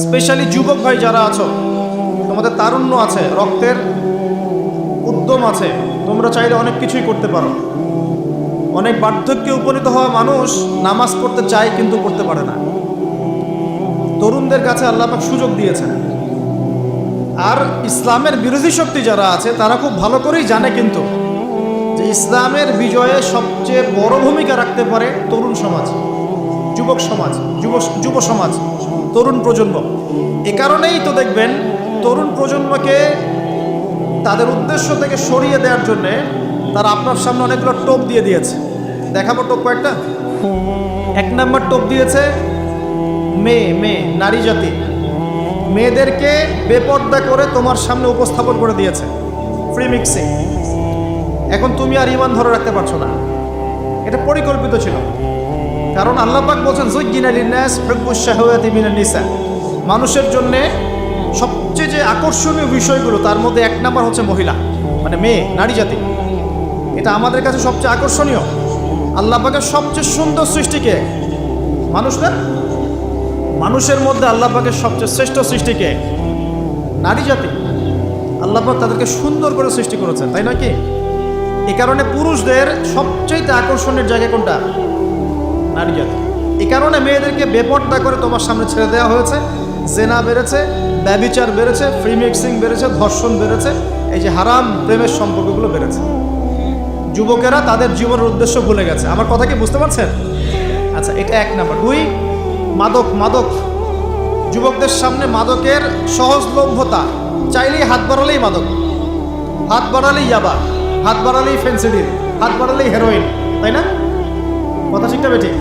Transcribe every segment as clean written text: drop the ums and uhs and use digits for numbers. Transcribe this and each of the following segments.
Specially যুবক ভাই যারা আছো, তোমাদের তারুণ্য আছে, রক্তের উদ্যম আছে, তোমরা চাইলে অনেক কিছুই করতে পারো। অনেক বার্ধক্যে উপনীত হওয়া মানুষ নামাজ পড়তে চায় কিন্তু করতে পারে না। তরুণদের কাছে আল্লাহ পাক সুযোগ দিয়েছেন। আর ইসলামের বিরোধী শক্তি যারা আছে তারা খুব ভালো করেই জানে কিন্তু যে ইসলামের বিজয়ে সবচেয়ে বড় ভূমিকা রাখতে পারে তরুণ সমাজ, যুবক সমাজ, যুব সমাজ, তরুণ প্রজন্ম। এ কারণেই তো দেখবেন তরুণ প্রজন্মকে তাদের উদ্দেশ্য থেকে সরিয়ে দেওয়ার জন্যে তারা আপনার সামনে অনেকগুলো টোপ দিয়ে দিয়েছে। দেখাবো টোপ কয়েকটা। 1 নম্বর টোপ দিয়েছে মেয়ে নারী জাতি, মেয়েদেরকে বেপর্দা করে তোমার সামনে উপস্থাপন করে দিয়েছে, ফ্রি মিক্সিং। এখন তুমি আর ঈমান ধরে রাখতে পারছো না। এটা পরিকল্পিত ছিল, কারণ আল্লাহ পাক বলছেন যুজ্জিনা লিন-নাস হুব্বুশ শাহাওয়াতি মিনান নিসা। মানুষের জন্য সবচেয়ে যে আকর্ষণীয় বিষয়গুলো তার মধ্যে 1 নম্বর হচ্ছে মহিলা, মানে মেয়ে, নারী জাতি। এটা আমাদের কাছে সবচেয়ে আকর্ষণীয়। আল্লাহ পাকের সবচেয়ে সুন্দর সৃষ্টিকে মানুষ না, মানুষের মধ্যে আল্লাহ পাকের সবচেয়ে শ্রেষ্ঠ সৃষ্টিকে নারী জাতি। আল্লাহ পাক তাদেরকে সুন্দর করে সৃষ্টি করেছেন, তাই নয় কি? এই কারণে পুরুষদের সবচেয়ে আকর্ষণের জায়গা কোনটা? নারী জাতি। এই কারণে মেয়েদেরকে বেপর্দা করে তোমার সামনে ছেড়ে দেওয়া হয়েছে। জেনা বেড়েছে, ব্যভিচার বেড়েছে, ফ্রি মিক্সিং বেড়েছে, ধর্ষণ বেড়েছে, এই যে হারাম প্রেমের সম্পর্কগুলো বেড়েছে। যুবকেরা তাদের জীবনের উদ্দেশ্য ভুলে গেছে। আমার কথা কি বুঝতে পারছেন? আচ্ছা, এটা 1 নম্বর। 2, মাদক। যুবকদের সামনে মাদকের সহজলভ্যতা। চাইলেই হাত বাড়ালেই মাদক, হাত বাড়ালেই ইয়াবা, হাত বাড়ালেই ফেন্সিডিল, হাত বাড়ালেই হেরোইন, তাই না? কথা ঠিক না বেঠিক?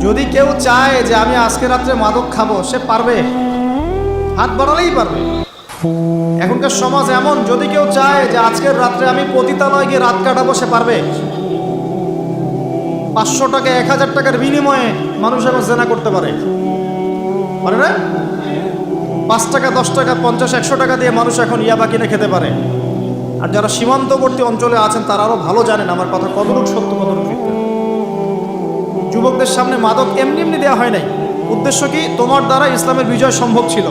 যদি কেউ চায় যে আমি আজকে রাত্রে মাদক খাবো, সে পারবে, হাত বাড়ালেই পারবে। এখনকার সমাজ এমন, যদি কেউ চায় যে আজকের রাত্রে আমি পতিতালয়ে গিয়ে রাত কাটাবো, সে পারবে। 500 টাকা 1000 টাকার বিনিময়ে মানুষ এখন জেনা করতে পারে না? 5 টাকা 10 টাকা 50 100 টাকা দিয়ে মানুষ এখন ইয়াবা কিনে খেতে পারে। আর যারা সীমান্তবর্তী অঞ্চলে আছেন তারা আরও ভালো জানেন আমার কথা কতটুকু সত্য, কতটুকু মিথ্যা। যুবকদের সামনে মাদক এমনি দেওয়া হয় নাই। উদ্দেশ্য কি? তোমার দ্বারা ইসলামের বিজয় সম্ভব ছিল।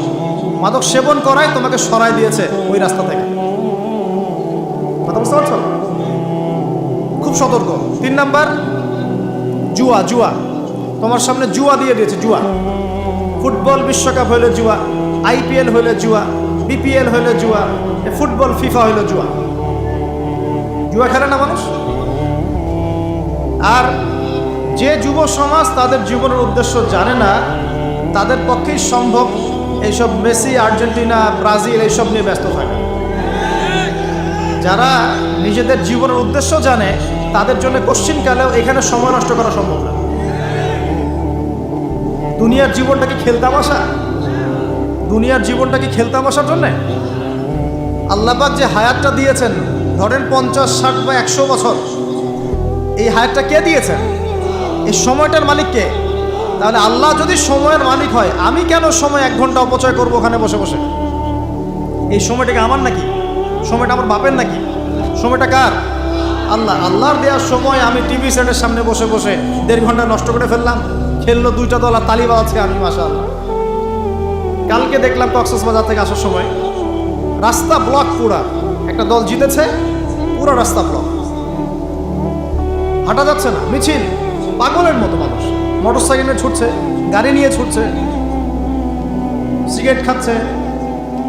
মাদক সেবন করাই তোমাকে সরাই দিয়েছে ওই রাস্তা থেকে। কথা বুঝতে পারছো? খুব সতর্ক। 3 নাম্বার, জুয়া। তোমার সামনে জুয়া দিয়ে দিয়েছে। জুয়া, ফুটবল বিশ্বকাপ হইলে জুয়া, IPL হইলে জুয়া, BPL হইলে জুয়া, ফুটবল ফিফা হইলে জুয়া। জুয়া খেলে না মানুষ। আর যে যুব সমাজ তাদের জীবনের উদ্দেশ্য জানে না, তাদের পক্ষেই সম্ভব এইসব মেসি, আর্জেন্টিনা, ব্রাজিল এইসব নিয়ে ব্যস্ত থাকে। যারা নিজেদের জীবনের উদ্দেশ্য জানে তাদের জন্য কোশ্চিনকালেও এখানে সময় নষ্ট করা সম্ভব না। দুনিয়ার জীবনটা কি খেলতামাশা? দুনিয়ার জীবনটা কি খেলতামাশার জন্যে? আল্লাহ পাক যে হায়াতটা দিয়েছেন, ধরেন 50, 60 বা 100 বছর, এই হায়াতটা কে দিয়েছেন? এই সময়টার মালিক কে? তাহলে আল্লাহ যদি সময়ের মালিক হয়, আমি কেন সময় 1 ঘন্টা অপচয় করবো ওখানে বসে বসে? এই সময়টাকে আমার নাকি? সময়টা আমার বাপের নাকি? সময়টা কার? আল্লাহর দেওয়ার সময় আমি টিভি সেটের সামনে বসে বসে 1.5 ঘন্টা নষ্ট করে ফেললাম। খেললো 2টা দল আর তালি বাজাচ্ছে আমি, মাশাআল্লাহ। কালকে দেখলাম কক্সবাজার থেকে আসার সময় রাস্তা ব্লক, পুরা একটা দল জিতেছে, পুরো রাস্তা ব্লক, হাঁটা যাচ্ছে না, মিছিল, পাগলের মতো মানুষ মোটরসাইকেলে ছুটছে, গাড়ি নিয়ে ছুটছে, সিগারেট খাচ্ছে,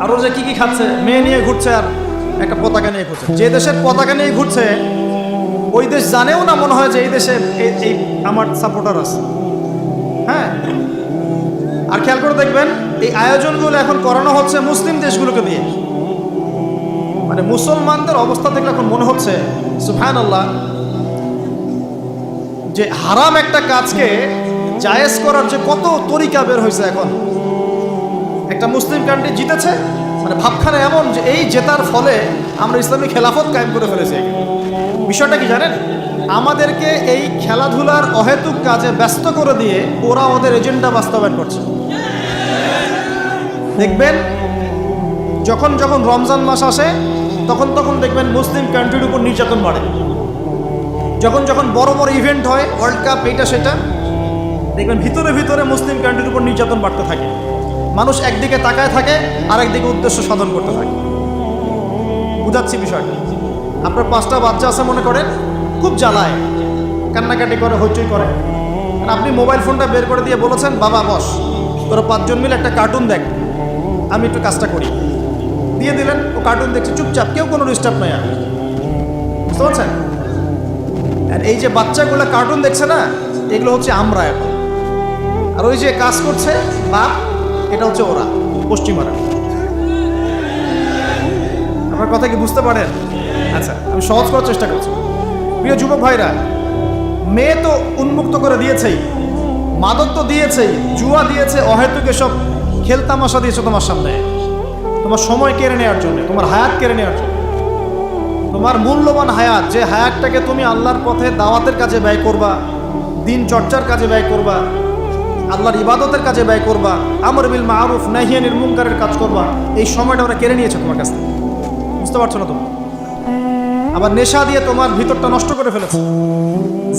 আরও যে কি খাচ্ছে, মেয়ে নিয়ে ঘুরছে, আর একটা পতাকা নিয়ে ঘুরছে। যে দেশের পতাকা নিয়ে ঘুরছে ওই দেশ জানেও না মনে হয় যে এই দেশে এই আমার সাপোর্টার আছে। হ্যাঁ, আর খেয়াল করে দেখবেন এই আয়োজনগুলো এখন করানো হচ্ছে মুসলিম দেশগুলোকে দিয়ে। মানে মুসলমানদের অবস্থা দেখলে এখন মনে হচ্ছে সুবহানাল্লাহ, যে হারাম একটা কাজকে জায়েজ করার যে কত তরিকা বের হয়েছে। এখন একটা মুসলিম কান্ট্রি জিতেছে, মানে ভাবখানা এমন যে এই জেতার ফলে আমরা ইসলামী খেলাফত কায়েম করে ফেলেছি। বিষয়টা কি জানেন? আমাদেরকে এই খেলাধুলার অহেতুক কাজে ব্যস্ত করে দিয়ে ওরা ওদের এজেন্ডা বাস্তবায়ন করছে। দেখবেন যখন রমজান মাস আসে তখন দেখবেন মুসলিম কান্ট্রির উপর নির্যাতন বাড়ে। যখন বড় ইভেন্ট হয়, ওয়ার্ল্ড কাপ, এইটা সেটা, দেখবেন ভিতরে মুসলিম কান্ট্রির উপর নির্যাতন বাড়তে থাকে। মানুষ একদিকে তাকায় থাকে, আরেকদিকে উদ্দেশ্য সাধন করতে থাকে। বুঝাচ্ছি বিষয়টা। আপনার 5টা বাচ্চা আছে মনে করেন, খুব জ্বালায়, কান্নাকাটি করে, হইচই করে। আর আপনি মোবাইল ফোনটা বের করে দিয়ে বলেছেন, বাবা বস, তোরা 5 জন মিলে একটা কার্টুন দেখ, আমি একটু কাজটা করি। দিয়ে দিলেন, ও কার্টুন দেখছে চুপচাপ, কেউ কোনো ডিস্টার্ব নাই। আর বুঝতে পারছেন? আর এই যে বাচ্চাগুলো কার্টুন দেখছে না, এগুলো হচ্ছে আমরা এখন। আর ওই যে কাজ করছে বাপ, এটা হচ্ছে ওরা, পশ্চিমারা। আমার কথা কি বুঝতে পারেন? আচ্ছা, আমি সহজ করার চেষ্টা করছি। প্রিয় যুবক ভাইরা, মেয়ে তো উন্মুক্ত করে দিয়েছেই, মাদক তো দিয়েছেই, জুয়া দিয়েছে, অহেতুক এসব খেলতামাশা দিয়েছে তোমার সামনে, তোমার সময় কেড়ে নেওয়ার জন্য, তোমার হায়াত কেড়ে নেওয়ার জন্য। তোমার মূল্যবান হায়াত, যে হায়াতটাকে তুমি আল্লাহর পথে দাওয়াতের কাজে ব্যয় করবা, দিন চর্চার কাজে ব্যয় করবা, আল্লাহর ইবাদতের কাজে ব্যয় করবা, আমর বিল মারুফ নাহি আনিল মুনকারের কাজ করবা, এই সময়টা ওরা কেড়ে নিয়েছে তোমার কাছ থেকে। বুঝতে পারছো না তুমি? আবার নেশা দিয়ে তোমার ভিতরটা নষ্ট করে ফেলেছে,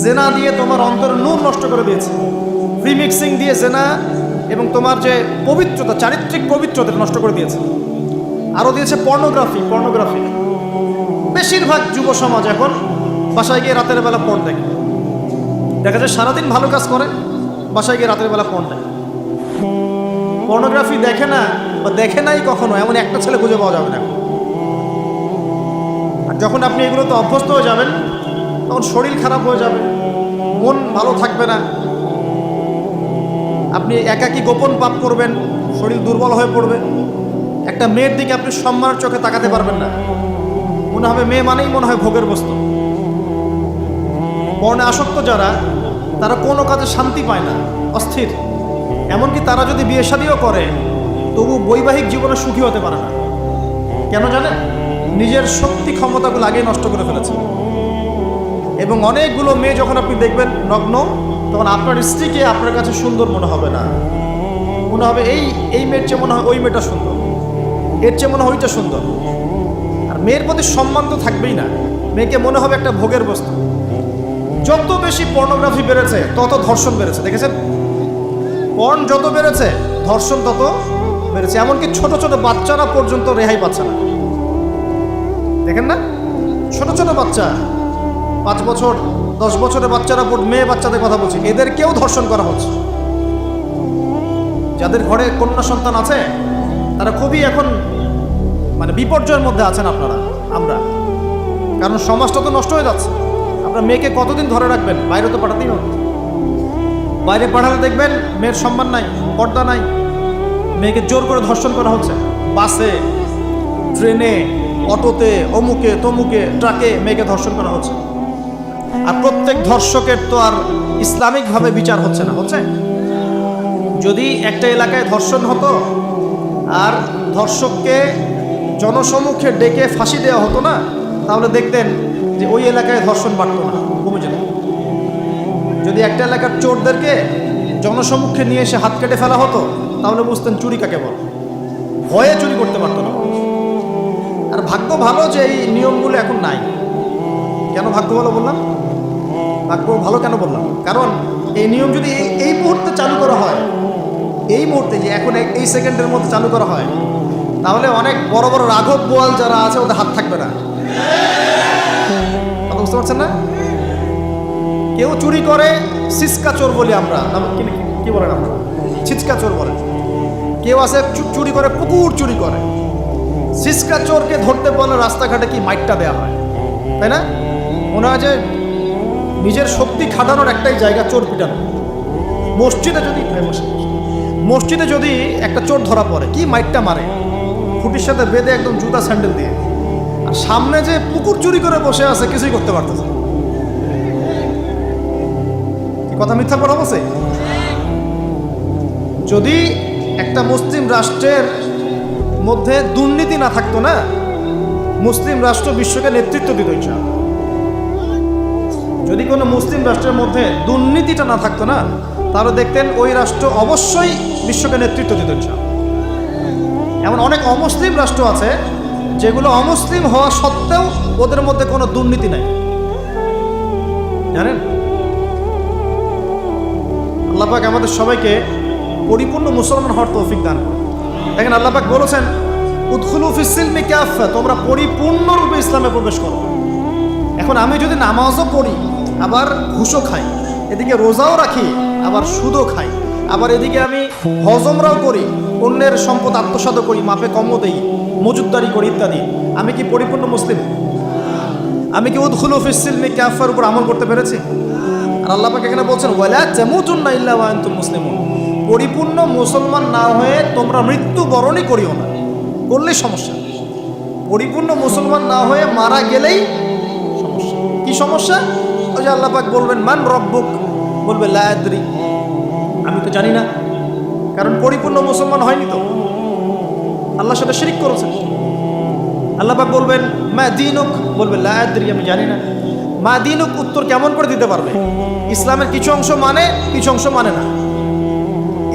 জেনা দিয়ে তোমার অন্তরের নূর নষ্ট করে দিয়েছে, ফ্রি মিক্সিং দিয়ে জেনা এবং তোমার যে পবিত্রতা, চারিত্রিক পবিত্রতা নষ্ট করে দিয়েছে। আরও দিয়েছে পর্নোগ্রাফি। বেশিরভাগ যুব সমাজ এখন বাসায় গিয়ে রাতের বেলা পর্ন দেখে। দেখা যায় সারাদিন ভালো কাজ করে, বাসায় গিয়ে রাতের বেলা পর্ন দেখে। পর্নোগ্রাফি দেখে না বা দেখে নাই কখনো, এমন একটা ছেলে খুঁজে পাওয়া যাবে না। আর যখন আপনি এগুলোতে অভ্যস্ত হয়ে যাবেন, তখন শরীর খারাপ হয়ে যাবে, মন ভালো থাকবে না, আপনি একাকী গোপন পাপ করবেন, শরীর দুর্বল হয়ে পড়বে। একটা মেয়ের দিকে আপনি সম্মানের চোখে তাকাতে পারবেন না, মনে হবে মেয়ে মানেই মনে হয় ভোগের বস্তু। পর্ণে আসক্ত যারা, তারা কোনো কাজে শান্তি পায় না, অস্থির। এমনকি তারা যদি বিয়ে শাদীও করে, তবু বৈবাহিক জীবনে সুখী হতে পারে না। কেন জানেন? নিজের শক্তি ক্ষমতাগুলো আগেই নষ্ট করে ফেলেছে। এবং অনেকগুলো মেয়ে যখন আপনি দেখবেন নগ্ন, তখন আপনার স্ত্রীকে আপনার কাছে সুন্দর মনে হবে না, মনে হবে এই মেয়ের চেয়ে মনে হয় ওই মেয়েটা সুন্দর, এর চেয়ে মনে হয় ওইটা সুন্দর। আর মেয়ের প্রতি সম্মান তো থাকবেই না, মেয়েকে মনে হবে একটা ভোগের বস্তু। যত বেশি পর্নোগ্রাফি বেড়েছে, তত ধর্ষণ বেড়েছে। দেখেছেন? পর্ন যত বেড়েছে, ধর্ষণ তত বেড়েছে। এমনকি ছোট ছোট বাচ্চারা পর্যন্ত রেহাই পাচ্ছে না। দেখেন না? ছোট ছোট বাচ্চা, 5 বছর 10 বছরের বাচ্চারা, মেয়ে বাচ্চাদের কথা বলছি, এদেরকেও ধর্ষণ করা হচ্ছে। যাদের ঘরে কন্যা সন্তান আছে, তারা খুবই এখন বিপর্যয়ের মধ্যে আছেন আপনারা, আমরা। কারণ সমাজটা তো নষ্ট হয়ে যাচ্ছে। আপনার মেয়েকে কতদিন ধরে রাখবেন? বাইরে তো পাঠাতেই হবে। বাইরে পাঠালে দেখবেন মেয়ের সম্মান নাই, পর্দা নাই, মেয়েকে জোর করে ধর্ষণ করা হচ্ছে। বাসে, ট্রেনে, অটোতে, অমুকে তমুকে, ট্রাকে মেয়েকে ধর্ষণ করা হচ্ছে। আর প্রত্যেক ধর্ষকের তো আর ইসলামিকভাবে বিচার হচ্ছে না, হচ্ছে? যদি একটা এলাকায় ধর্ষণ হতো আর ধর্ষককে জনসমুখে ডেকে ফাঁসি দেওয়া হতো না, তাহলে দেখতেন যে ওই এলাকায় ধর্ষণ বাড়ত না, কমে যেত। যদি একটা এলাকার চোরদেরকে জনসমুখে নিয়ে এসে হাত কেটে ফেলা হতো, তাহলে বুঝতেন চুরি কাকে বল। ভয়ে চুরি করতে পারতো না। আর ভাগ্য ভালো যে এই নিয়মগুলো এখন নাই। কেন ভাগ্য ভালো বললাম? ভাগ্য ভালো কেন বললাম? কারণ এই নিয়ম যদি এই মুহূর্তে চালু করা হয়, এই মুহূর্তে যে এখন এই সেকেন্ডের মধ্যে চালু করা হয়, তাহলে অনেক বড় বড় রাঘব বোয়াল যারা আছে ওদের হাত থাকবে না। বুঝতে পারছেন না? কেউ চুরি করে সিসকা চোর বলি আমরা, কি বলেন আমরা? ছিচকা চোর বলেন। কেউ আছে চুরি করে, পুকুর চুরি করে। সিসকা চোরকে ধরতে বলে রাস্তাঘাটে কি মাইটটা দেওয়া হয়, তাই না? মনে হয় যে নিজের শক্তি খাটানোর একটাই জায়গা চোর পিটানো। মসজিদে যদি একটা চোর ধরা পড়ে, কি মাইটটা মারে, খুঁটির সাথে বেঁধে একদম জুতা স্যান্ডেল দিয়ে। আর সামনে যে পুকুর চুরি করে বসে আছে, কিছুই করতে পারতেছে। কি কথা মিথ্যা পড়া বলছে? যদি একটা মুসলিম রাষ্ট্রের মধ্যে দুর্নীতি না থাকতো না, মুসলিম রাষ্ট্র বিশ্বকে নেতৃত্ব দিত ইনশাআল্লাহ। যদি কোনো মুসলিম রাষ্ট্রের মধ্যে দুর্নীতিটা না থাকতো না, তাহলে দেখতেন ওই রাষ্ট্র অবশ্যই বিশ্বকে নেতৃত্ব দিত ইনশাআল্লাহ। এমন অনেক অমুসলিম রাষ্ট্র আছে যেগুলো অমুসলিম হওয়া সত্ত্বেও ওদের মধ্যে কোনো দুর্নীতি নাই, জানেন? আল্লাহ পাক আমাদের সবাইকে পরিপূর্ণ মুসলমান হওয়ার তৌফিক দান করুন। দেখেন আল্লাহ পাক বলেছেন উদখুলু ফিস সিলমি কাফা, তোমরা পরিপূর্ণরূপে ইসলামে প্রবেশ করো। এখন আমি যদি নামাজও পড়ি, আবার ঘুষও খাই, এদিকে রোজাও রাখি, আবার সুদও খাই, আবার এদিকে আমি হজমরাও করি, অন্যের সম্পদ আত্মসাৎ করি, মাপে কমও দেই, মজুদদারি করি ইত্যাদি, আমি কি পরিপূর্ণ মুসলিম? আমি কি উদখুলু ফিস সিলমি কাফার উপর আমল করতে পেরেছি? আর আল্লাহ পাক এখানে বলছেন ওয়ালা তামুতুন্না ইল্লা ওয়া আনতুম মুসলিমুন, পরিপূর্ণ মুসলমান না হয়ে তোমরা মৃত্যুবরণই করিও না। করলেই সমস্যা। পরিপূর্ণ মুসলমান না হয়ে মারা গেলেই সমস্যা। কি সমস্যা? ওই যে আল্লাহ পাক বলবেন মান রব্বুক, বলবে লা আদরি, আমি তো জানি না, কারণ পরিপূর্ণ মুসলমান হয়নি তো, আল্লাহর সাথে শিরক করেছে। আল্লাহ পাক বলবেন মা দীনুক, বলবে লা আদরি, আমি জানি না। মা দীনুক উত্তর কেমন করে দিতে পারবে? ইসলামের কিছু অংশ মানে, কিছু অংশ মানে না।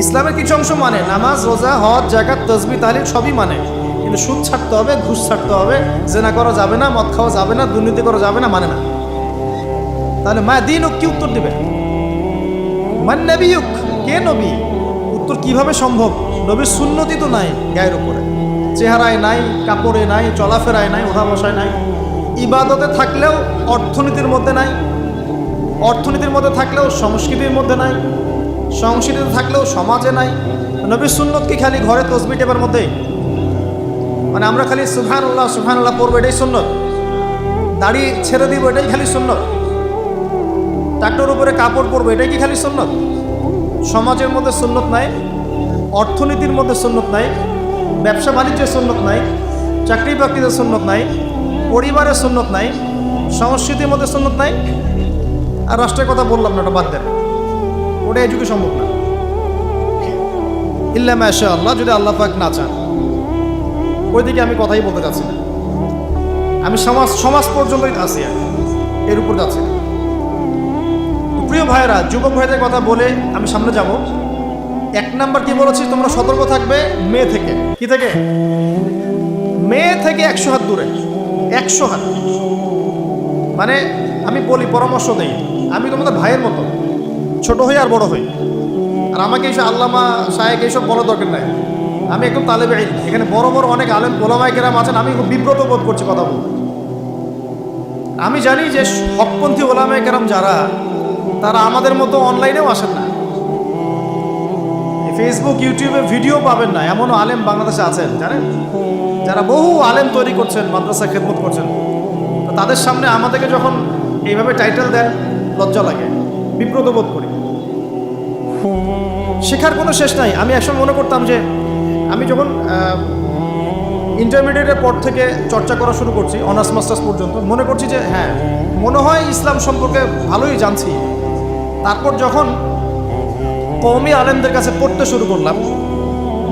ইসলামের কিছু অংশ মানে, নামাজ, রোজা, হজ, যাকাত, তাসবিহ, তাহলিল সবই মানে, কিন্তু সুদ ছাড়তে হবে, ঘুষ ছাড়তে হবে, জেনা করা যাবে না, মদ খাওয়া যাবে না, দুর্নীতি করা যাবে না, মানে না। তাহলে মা দীনুক কি উত্তর দিবে? মান নবিয়ুক, কে নবী? উত্তর কিভাবে সম্ভব? নবীর সুন্নতি তো নাই গায়ের উপরে, চেহারায় নাই, কাপড়ে নাই, চলাফেরায় নাই, ওঠা বসায় নাই, ইবাদতে থাকলেও অর্থনীতির মধ্যে নাই, অর্থনীতির মধ্যে থাকলেও সংস্কৃতির মধ্যে নাই, সংস্কৃতিতে থাকলেও সমাজে নাই। নবীর সুন্নত কি খালি ঘরে তসবিহ টেপার মধ্যে? মানে আমরা খালি সুবহানাল্লাহ সুবহানাল্লাহ পড়বো, এটাই সুন্নত? দাড়ি ছেড়ে দিব, এটাই খালি সুন্নত? টাকটোর উপরে কাপড় পরবো, এটাই কি খালি সুন্নত? সমাজের মধ্যে সুন্নত নাই, অর্থনীতির মধ্যে সুন্নত নাই, ব্যবসা বাণিজ্যের সুন্নত নাই, চাকরি বাকরিতে সুন্নত নাই, পরিবারের সুন্নত নাই, সংস্কৃতির মধ্যে সুন্নত নাই। আর রাষ্ট্রের কথা বললাম না, ওটা বাদ দেন, ওটা এই যুগে সম্ভব না। ইল্লা মাশা আল্লাহ, যদি আল্লাহ পাক না চান। ওইদিকে আমি কথাই বলতে চাচ্ছি না, আমি সমাজ পর্যন্তই আছি, এর উপর যাচ্ছি না। প্রিয় ভাইয়েরা, যুবক ভাইদের কথা বলে আমি সামনে যাব। এক নাম্বার কি বলেছি, তোমরা সতর্ক থাকবে মেয়ে থেকে। কি থেকে? মেয়ে থেকে 100 হাত দূরে। 100 হাত মানে আমি বলি, পরামর্শ দেই, আমি তোমাদের ভাইয়ের মতো, ছোট হই আর বড় হই, আর আমাকে এইসব আল্লামা শায়েখ এইসব বলার দরকার নাই। আমি একদম তালেবে ইলম, এখানে বড় বড় অনেক আলেম ওলামায়ে কেরাম আছেন, আমি বিব্রত বোধ করছি কথা বলতে। আমি জানি যে হকপন্থী ওলামায়ে কেরাম যারা, তারা আমাদের মতো অনলাইনেও আসেন না, ফেসবুক ইউটিউবে ভিডিও পাবেন না, এমনও আলেম বাংলাদেশে আছেন জানেন, যারা বহু আলেম তৈরি করছেন, মাদ্রাসা খেদমত করছেন। তো তাদের সামনে আমাদেরকে যখন এইভাবে টাইটেল দেন, লজ্জা লাগে, বিব্রত বোধ করি। শেখার কোনো শেষ নাই। আমি একসময় মনে করতাম যে আমি যখন ইন্টারমিডিয়েটের পর থেকে চর্চা করা শুরু করছি, অনার্স মাস্টার্স পর্যন্ত, মনে করছি যে হ্যাঁ, মনে হয় ইসলাম সম্পর্কে ভালোই জানছি। তারপর যখন কওমি আলেমদের কাছে পড়তে শুরু করলাম,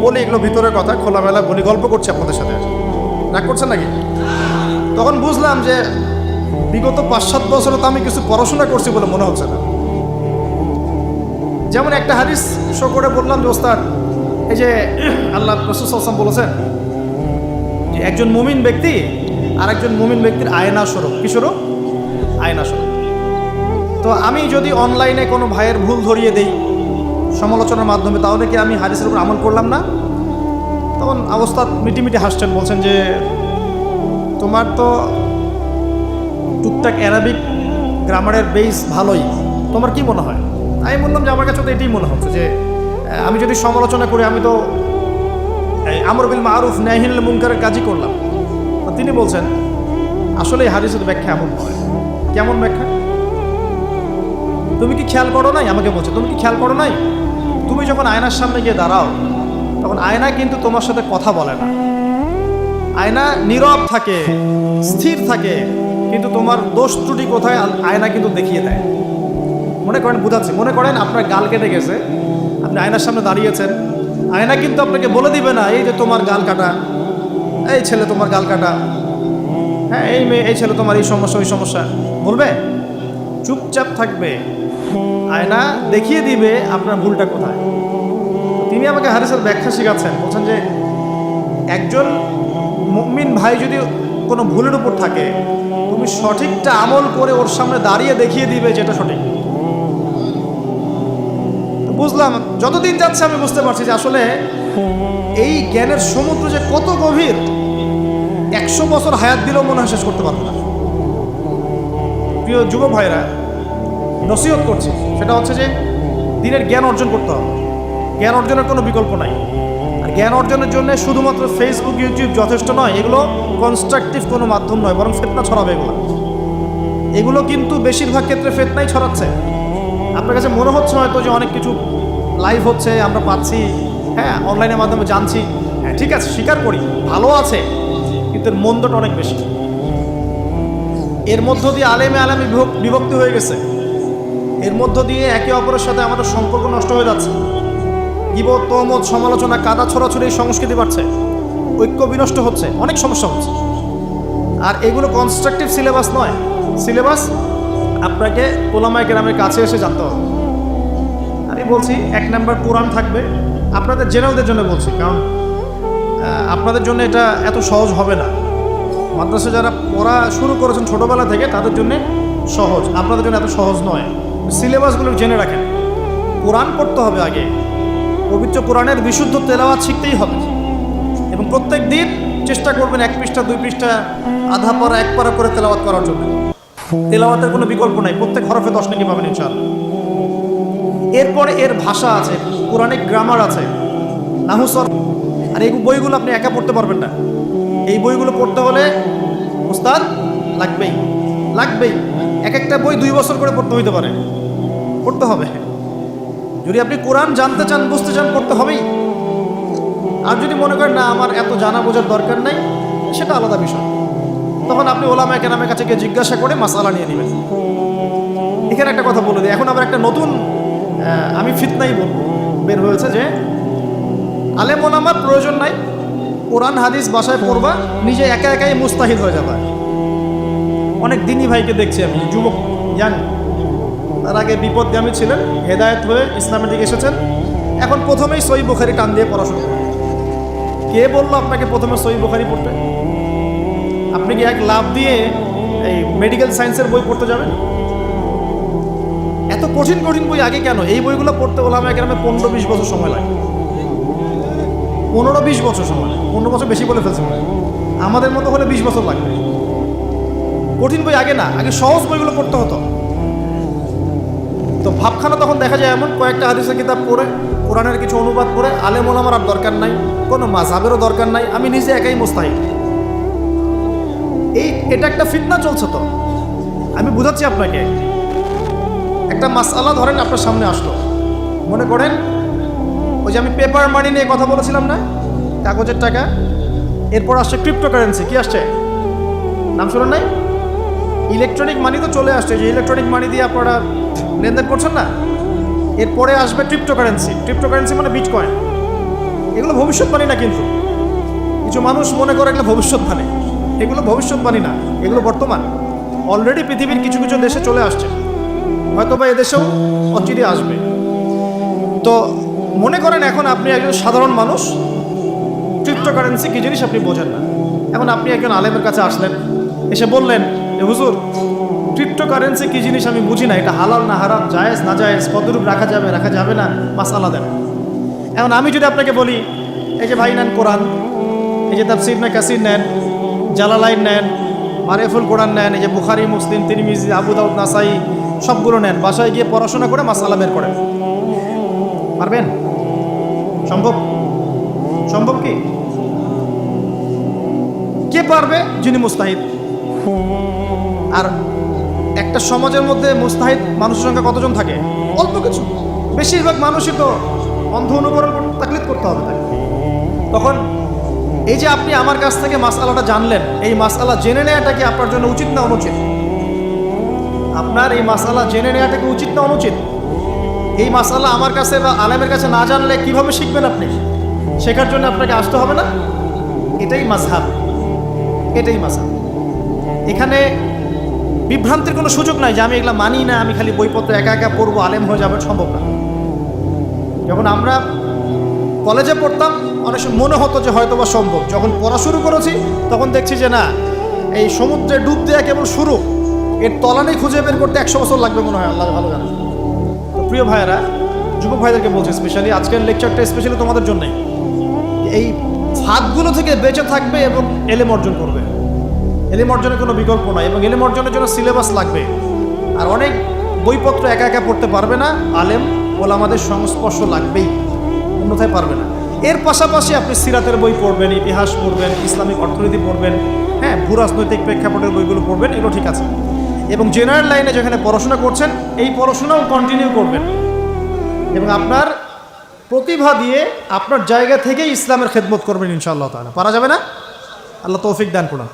বলি এগুলো ভিতরের কথা, খোলামেলা বলি, গল্প করছি আপনাদের সাথে, রাগ করছেন নাকি? তখন বুঝলাম যে বিগত 5-7 বছরে তো আমি কিছু পড়াশোনা করছি বলে মনে হচ্ছে না। যেমন একটা হাদিস শো করে বললাম যে ওস্তাদ, এই যে আল্লাহ রাসূল সাল্লাল্লাহু আলাইহি ওয়াসাল্লাম বলেছেন যে একজন মুমিন ব্যক্তি আর একজন মুমিন ব্যক্তির আয়না স্বরূপ। কি স্বরূপ? আয়না স্বরূপ। তো আমি যদি অনলাইনে কোনো ভাইয়ের ভুল ধরিয়ে দেই সমালোচনার মাধ্যমে, তাহলে কি আমি হাদিসের উপর আমল করলাম না? তখন ওস্তাদ মিটিমিটি হাসছেন, বলছেন যে তোমার তো টুকটাক অ্যারাবিক গ্রামারের বেস ভালোই, তোমার কি মনে হয়? আমি বললাম যে আমার কাছে তো এটাই মনে হচ্ছে যে আমি যদি সমালোচনা করি, আমি তো এই আমর বিল মারুফ নাহি আনিল মুনকারের কাজই করলাম। তো তিনি বলছেন আসলে এই হাদিসের ব্যাখ্যা এমন নয়। কেমন ব্যাখ্যা? তুমি কি খেয়াল করো নাই? আমাকে বলছে তুমি কি খেয়াল করো নাই, তুমি যখন আয়নার সামনে গিয়ে দাঁড়াও, তখন আয়না কিন্তু তোমার সাথে কথা বলে না, আয়না নীরব থাকে, স্থির থাকে, কিন্তু তোমার দোষ ত্রুটি কোথায় আয়না কিন্তু দেখিয়ে দেয়। মনে করেন, বুঝাচ্ছি, মনে করেন আপনার গাল কেটে গেছে, আপনি আয়নার সামনে দাঁড়িয়েছেন, আয়না কিন্তু আপনাকে বলে দিবে না এই যে তোমার গাল কাটা, এই ছেলে তোমার গাল কাটা, হ্যাঁ এই মেয়ে, এই ছেলে তোমার এই সমস্যা ওই সমস্যা, বলবে? চুপচাপ থাকবে, আয়না দেখিয়ে দিবে আপনার ভুলটা কোথায়। তিনি আমাকে হাদিসের ব্যাখ্যা শেখাচ্ছেন, বলছেন যে একজন মুমিন ভাই যদি কোনো ভুলের উপর থাকে, তুমি সঠিকটা আমল করে ওর সামনে দাঁড়িয়ে দেখিয়ে দিবে যেটা সঠিক। বুঝলাম, যতদিন যাচ্ছে আমি বুঝতে পারছি যে আসলে এই জ্ঞানের সমুদ্র যে কত গভীর, 100 বছর হায়াত দিলেও মনে হয় শেষ করতে পারবো না। প্রিয় যুব ভাইরা, নসিহত করছি, সেটা হচ্ছে যে দিনের জ্ঞান অর্জন করতে হবে। জ্ঞান অর্জনের কোনো বিকল্প নাই। আর জ্ঞান অর্জনের জন্য শুধুমাত্র ফেসবুক, ইউটিউব যথেষ্ট নয়। এগুলো কনস্ট্রাকটিভ কোনো মাধ্যম নয়, বরং ফিতনা ছড়াবে এগুলো কিন্তু বেশিরভাগ ক্ষেত্রে ফিতনাই ছড়াচ্ছে। আপনার কাছে মনে হচ্ছে হয়তো যে অনেক কিছু লাইভ হচ্ছে, আমরা পাচ্ছি, হ্যাঁ, অনলাইনের মাধ্যমে জানছি, হ্যাঁ ঠিক আছে, স্বীকার করি ভালো আছে, কিন্তু এর মন্দটা অনেক বেশি। এর মধ্য দিয়ে আলেমে বিভক্তি হয়ে গেছে। এর মধ্য দিয়ে একে অপরের সাথে আমাদের সম্পর্ক নষ্ট হয়ে যাচ্ছে। গীবত, তহমত, সমালোচনা, কাদা ছড়াছড়ি সংস্কৃতি বাড়ছে, ঐক্য বিনষ্ট হচ্ছে, অনেক সমস্যা হচ্ছে। আর এগুলো কনস্ট্রাকটিভ সিলেবাস নয়। সিলেবাস আপনাকে ওলামায়ে কেরামের কাছে এসে জানতে হবে। আমি বলছি 1 নাম্বার কোরআন থাকবে। আপনাদের জেনারেলদের জন্য বলছি, কারণ আপনাদের জন্য এটা এত সহজ হবে না। মাদ্রাসা যারা পড়া শুরু করেছেন ছোটোবেলা থেকে তাদের জন্য সহজ, আপনাদের জন্য এত সহজ নয়। সিলেবাসগুলো জেনে রাখেন। কোরআন পড়তে হবে আগে, পবিত্র কোরআনের বিশুদ্ধ তেলাওয়াত শিখতেই হবে, এবং প্রত্যেক দিন চেষ্টা করবেন 1 পৃষ্ঠা 2 পৃষ্ঠা, আধা পারা 1 পারা করে তেলাওয়াত করার জন্য। তেলাওয়াতের কোনো বিকল্প নাই, প্রত্যেক হরফে 10 নাকি পাবেন ইনশাআল্লাহ। এরপরে এর ভাষা আছে, কোরআনিক গ্রামার আছে, নাহু সরফ। আর এই বইগুলো আপনি একা পড়তে পারবেন না। এই বইগুলো পড়তে হলে উস্তাদ লাগবেই। এক একটা বই 2 বছর করে পড়তে হইতে পারে, পড়তে হবে। যদি আপনি কোরআন জানতে চান, বুঝতে চান, পড়তে হবেই। আর যদি মনে করেন না আমার এত জানা বোঝার দরকার নাই, সেটা আলাদা বিষয়। তখন আপনি ওলামায়ে কেরামের কাছে গিয়ে জিজ্ঞাসা করে মাসআলা নিয়ে নেবেন। এখানে একটা কথা বলে দিই, এখন আবার একটা নতুন আমি ফিতনাই বলবো বের হয়েছে যে আলেম ওলামার প্রয়োজন নাই, কোরআন হাদিস বাসায় পড়বা, নিজে একা একাই মুস্তাহিদ হয়ে যাবে। অনেক দিনই ভাইকে দেখছি আমি, যুবক ইয়াং, তার আগে বিপদগামী ছিলেন, হেদায়েত হয়ে ইসলামের দিকে এসেছেন, এখন প্রথমেই সহিহ বুখারী টান দিয়ে পড়াশোনা করেন। কে বললো আপনাকে প্রথমে সহিহ বুখারী পড়তে? আপনি কি এক লাভ দিয়ে এই মেডিকেল সায়েন্সের বই পড়তে যাবেন? এত কঠিন কঠিন বই আগে কেন? এই বইগুলো পড়তে ওলামায়ে কেরামের 15-20 বছর সময় লাগে। 15-20 বছর সময়, 15 বছর বেশি বলে ফেলছে। আমাদের মতো হলে 20 বছর লাগবে। কঠিন বই আগে না, আগে সহজ বইগুলো পড়তে হতো। তো ভাবখানা তখন দেখা যায় এমন, কয়েকটা হাদিসের কিতাব পড়ে, কোরআনের কিছু অনুবাদ পড়ে, আলেম ওলামার আর দরকার নাই, কোনো মাযহাবেরও দরকার নাই, আমি নিজে একাই মুস্তাহিদ। এটা একটা ফিতনা চলছে। তো আমি বুঝাচ্ছি আপনাকে, একটা মাসআলা ধরেন আপনার সামনে আসলো, মনে করেন ওই যে আমি পেপার মানি নিয়ে কথা বলেছিলাম না, কাগজের টাকা, এরপর আসছে ক্রিপ্টোকারেন্সি। কি আসছে? নাম শুনেন নাই? ইলেকট্রনিক মানি তো চলে আসছে, যে ইলেকট্রনিক মানি দিয়ে আপনারা লেনদেন করছেন না, এরপরে আসবে ক্রিপ্টোকারেন্সি। ক্রিপ্টোকারেন্সি মানে বিটকয়েন। এগুলো ভবিষ্যৎবাণী না, কিন্তু কিছু মানুষ মনে করে এগুলো ভবিষ্যৎবাণী। এগুলো ভবিষ্যৎবাণী না, এগুলো বর্তমান। অলরেডি পৃথিবীর কিছু কিছু দেশে চলে আসছে, হয়তো বা এদেশেও অচিরে আসবে। তো মনে করেন এখন আপনি একজন সাধারণ মানুষ, ক্রিপ্টোকারেন্সি কী জিনিস আপনি বোঝেন না। এখন আপনি একজন আলেমের কাছে আসলেন, এসে বললেন যে হুজুর, ক্রিপ্টোকারেন্সি কী জিনিস আমি বুঝি না, এটা হালাল না হারাম, জায়েজ না জায়েজ, কতটুকু রাখা যাবে রাখা যাবে না, মাসআলা দেন। এখন আমি যদি আপনাকে বলি, এই যে ভাই নেন কোরআন, এই যে তাফসীর ইবনে কাসির নেন, জালালাইন নেন, মারিফুল কোরআন নেন, এই যে বুখারী, মুসলিম, তিরমিজি, আবু দাউদ, নাসাই, সবগুলো নেন, বাসায় গিয়ে পড়াশোনা করে মাসআলা বের করেন, পারবেন? সম্ভব? সম্ভব কি? কে পারবে? যিনি মুস্তাহিদ। আর একটা সমাজের মধ্যে মুস্তাহিদ মানুষের সংখ্যা কতজন থাকে? অল্প কিছু। বেশিরভাগ মানুষই তো অন্ধ অনুকরণ তাকলিদ করতে হবে তাকে। তখন এই যে আপনি আমার কাছ থেকে মাসআলাটা জানলেন, এই মাসআলা জেনে নেওয়াটা কি আপনার জন্য উচিত না অনুচিত? আপনার এই মাসআলা জেনে নেওয়াটা কি উচিত না অনুচিত? এই মাসআলা আমার কাছে বা আলেমের কাছে না জানলে কিভাবে শিখবেন আপনি? শেখার জন্য আপনাকে আসতে হবে না? এটাই মাযহাব, এটাই মাযহাব। এখানে বিভ্রান্তির কোনো সুযোগ নাই যে আমি এগুলা মানি না, আমি খালি বইপত্র একা একা পড়বো, আলেম হয়ে যাবে, সম্ভব না। যখন আমরা কলেজে পড়তাম অনেক সময় মনে হতো যে হয়তো বা সম্ভব। যখন পড়া শুরু করেছি তখন দেখছি যে না, এই সমুদ্রে ডুব দেওয়া কেবল শুরু, এর তলানি খুঁজে বের করতে 100 বছর লাগবে মনে হয়, আল্লাহ ভালো জানে। তো প্রিয় ভাইয়েরা, যুবক ভাইদেরকে বলছি স্পেশালি, আজকের লেকচারটা স্পেশালি তোমাদের জন্যই। এই ফাঁদগুলো থেকে বেঁচে থাকবে এবং এলেম অর্জন করবে। এলেম অর্জনের কোনো বিকল্প নয়, এবং এলেম অর্জনের জন্য সিলেবাস লাগবে। আর অনেক বইপত্র একা একা পড়তে পারবে না, আলেম ওলামাদের সংস্পর্শ লাগবেই, অন্যথায় পারবে না। এর পাশাপাশি আপনি সিরাতের বই পড়বেন, ইতিহাস পড়বেন, ইসলামিক অর্থনীতি পড়বেন, হ্যাঁ, ভূরাজনৈতিক প্রেক্ষাপটের বইগুলো পড়বেন, এগুলো ঠিক আছে। এবং জেনারেল লাইনে যেখানে পড়াশোনা করছেন এই পড়াশোনাও কন্টিনিউ করবেন, এবং আপনার প্রতিভা দিয়ে আপনার জায়গা থেকেই ইসলামের খেদমত করবেন ইনশাআল্লাহ তাআলা। পারা যাবে না? আল্লাহ তৌফিক দান করুন।